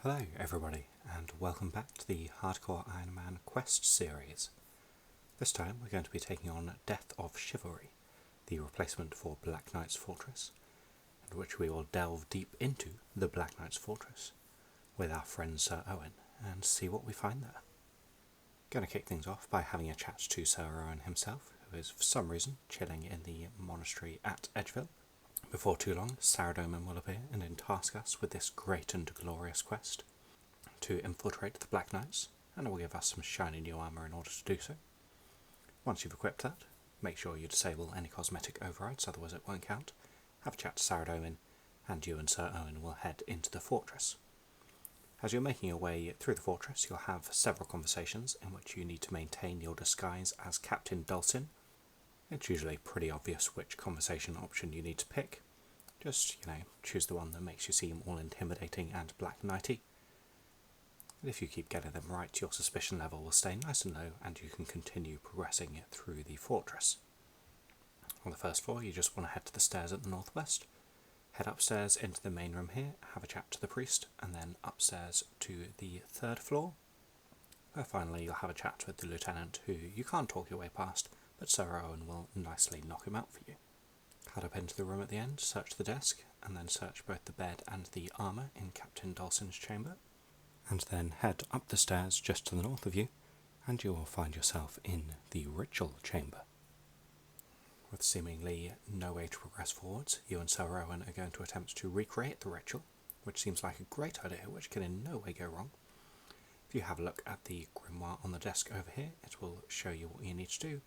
Hello everybody, and welcome back to the Hardcore Ironman quest series. This time we're going to be taking on Death of Chivalry, the replacement for Black Knight's Fortress, in which we will delve deep into the Black Knight's Fortress with our friend Sir Owen and see what we find there. Going to kick things off by having a chat to Sir Owen himself, who is for some reason chilling in the monastery at Edgeville. Before too long, Saradomin will appear and task us with this great and glorious quest to infiltrate the Black Knights, and it will give us some shiny new armour in order to do so. Once you've equipped that, make sure you disable any cosmetic overrides, otherwise it won't count. Have a chat to Saradomin, and you and Sir Owen will head into the fortress. As you're making your way through the fortress, you'll have several conversations in which you need to maintain your disguise as Captain Dulcin. It's usually pretty obvious which conversation option you need to pick. Just, choose the one that makes you seem all intimidating and Black Knighty. And if you keep getting them right, your suspicion level will stay nice and low, and you can continue progressing through the fortress. On the first floor, you just want to head to the stairs at the northwest. Head upstairs into the main room here, have a chat to the priest, and then upstairs to the third floor, where finally you'll have a chat with the lieutenant, who you can't talk your way past, but Sir Owen will nicely knock him out for you. Head up into the room at the end, search the desk, and then search both the bed and the armour in Captain Dulcin's chamber, and then head up the stairs just to the north of you, and you will find yourself in the ritual chamber. With seemingly no way to progress forwards, you and Sir Owen are going to attempt to recreate the ritual, which seems like a great idea, which can in no way go wrong. If you have a look at the grimoire on the desk over here, it will show you what you need to do.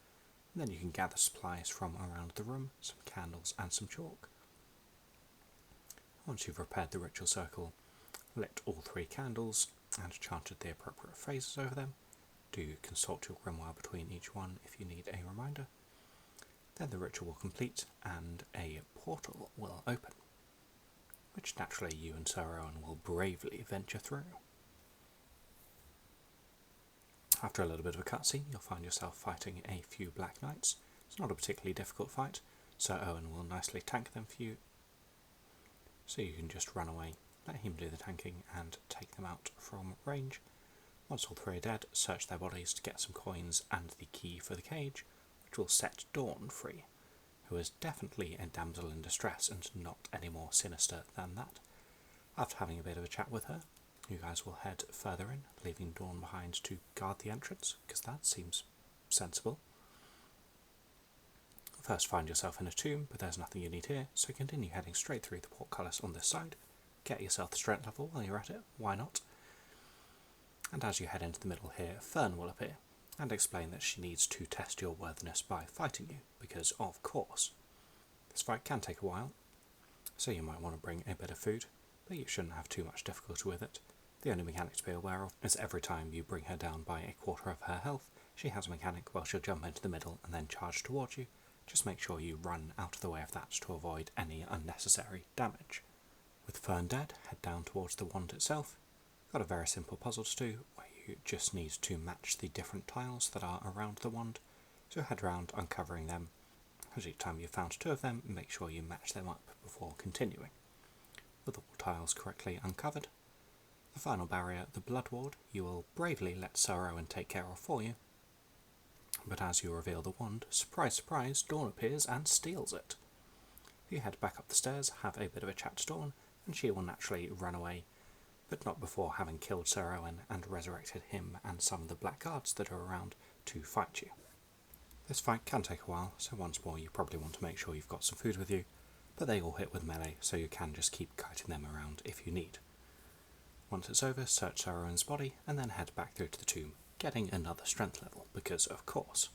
And then you can gather supplies from around the room, some candles and some chalk. Once you've repaired the ritual circle, lit all 3 candles and chanted the appropriate phrases over them. Do consult your grimoire between each one if you need a reminder. Then the ritual will complete and a portal will open, which naturally you and Sir Owen will bravely venture through. After a little bit of a cutscene, you'll find yourself fighting a few Black Knights. It's not a particularly difficult fight. Sir Owen will nicely tank them for you, so you can just run away, let him do the tanking, and take them out from range. Once all 3 are dead, search their bodies to get some coins and the key for the cage, which will set Dawn free, who is definitely a damsel in distress and not any more sinister than that. After having a bit of a chat with her, you guys will head further in, leaving Dawn behind to guard the entrance, because that seems sensible. First find yourself in a tomb, but there's nothing you need here, so continue heading straight through the portcullis on this side. Get yourself the strength level while you're at it, why not? And as you head into the middle here, Fern will appear, and explain that she needs to test your worthiness by fighting you, because of course. This fight can take a while, so you might want to bring a bit of food, but you shouldn't have too much difficulty with it. The only mechanic to be aware of is every time you bring her down by a quarter of her health, she has a mechanic where she'll jump into the middle and then charge towards you. Just make sure you run out of the way of that to avoid any unnecessary damage. With Fern dead, head down towards the wand itself. Got a very simple puzzle to do, where you just need to match the different tiles that are around the wand. So head round uncovering them. As each time you've found 2 of them, make sure you match them up before continuing. With all tiles correctly uncovered, the final barrier, the Blood Ward, you will bravely let Sir Owen take care of for you. But as you reveal the wand, surprise surprise, Dawn appears and steals it. You head back up the stairs, have a bit of a chat to Dawn, and she will naturally run away, but not before having killed Sir Owen and resurrected him and some of the black guards that are around to fight you. This fight can take a while, so once more you probably want to make sure you've got some food with you, but they all hit with melee, so you can just keep kiting them around if you need. Once it's over, search Sir Owen's body, and then head back through to the tomb, getting another strength level, because of course.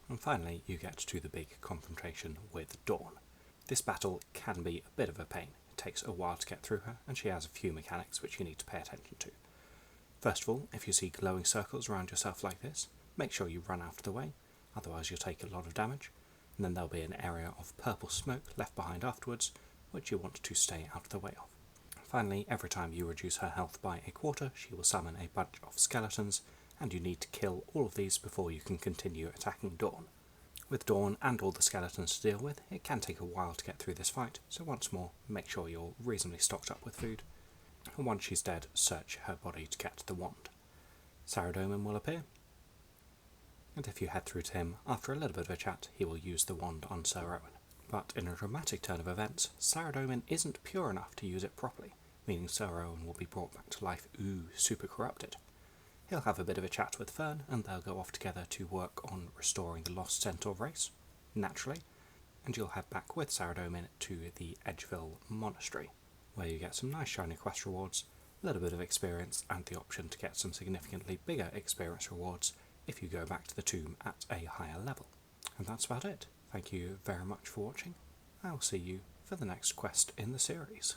And finally, you get to the big confrontation with Dawn. This battle can be a bit of a pain. It takes a while to get through her, and she has a few mechanics which you need to pay attention to. First of all, if you see glowing circles around yourself like this, make sure you run out of the way, otherwise you'll take a lot of damage, and then there'll be an area of purple smoke left behind afterwards, which you want to stay out of the way of. Finally, every time you reduce her health by a quarter, she will summon a bunch of skeletons, and you need to kill all of these before you can continue attacking Dawn. With Dawn and all the skeletons to deal with, it can take a while to get through this fight, so once more, make sure you're reasonably stocked up with food. and once she's dead, search her body to get the wand. Saradomin will appear, and if you head through to him, after a little bit of a chat, he will use the wand on Sir Owen. But in a dramatic turn of events, Saradomin isn't pure enough to use it properly, meaning Sir Owen will be brought back to life, super corrupted. He'll have a bit of a chat with Fern, and they'll go off together to work on restoring the lost centaur race, naturally, and you'll head back with Saradomin to the Edgeville Monastery, where you get some nice shiny quest rewards, a little bit of experience, and the option to get some significantly bigger experience rewards if you go back to the tomb at a higher level. And that's about it. Thank you very much for watching. I'll see you for the next quest in the series.